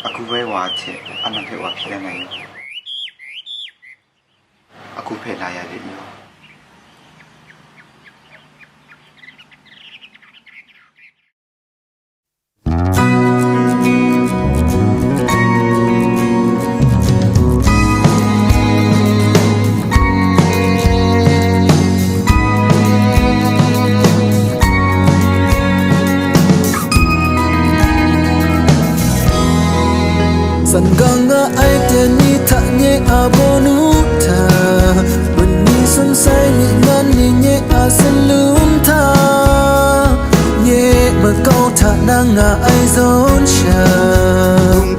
Aku bai wa che anan phe wa phila ngai aku phe la ya le yo Sanganga ai ten ni tha nye abonu tha when ni sun sai ni man ni nye asalum tha nye ma kau tha na nga ai zon sha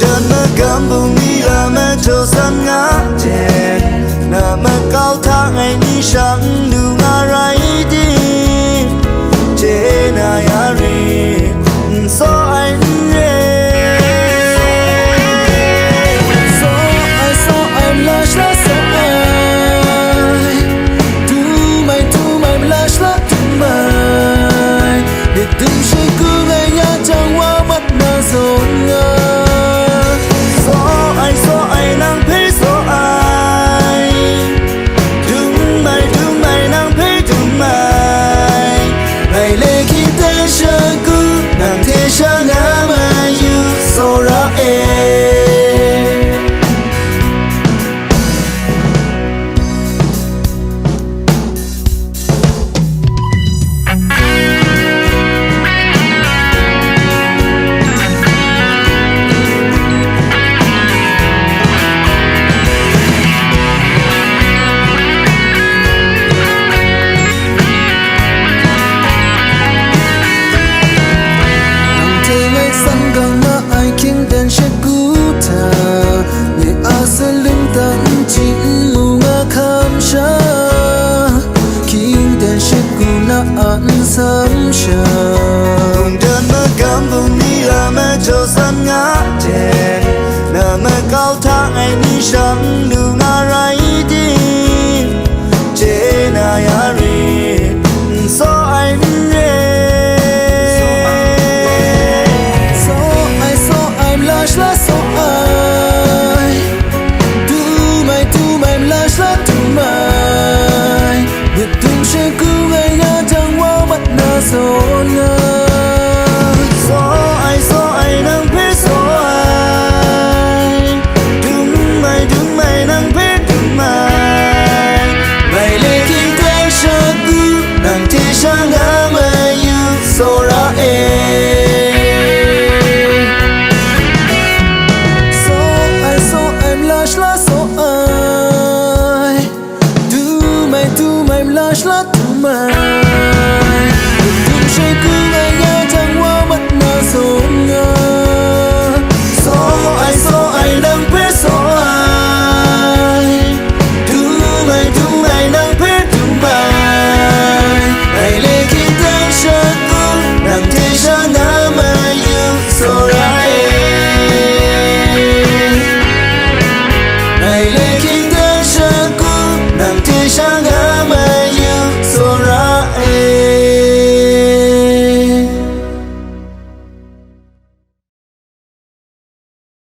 dan ma gambu ni la ma cho san nga chen na ma kau tha ai ni shang nu nga rai di che na ya ri so ai dan ma gambu ni la ma cho san nga chen na ma kau tha ai ni shang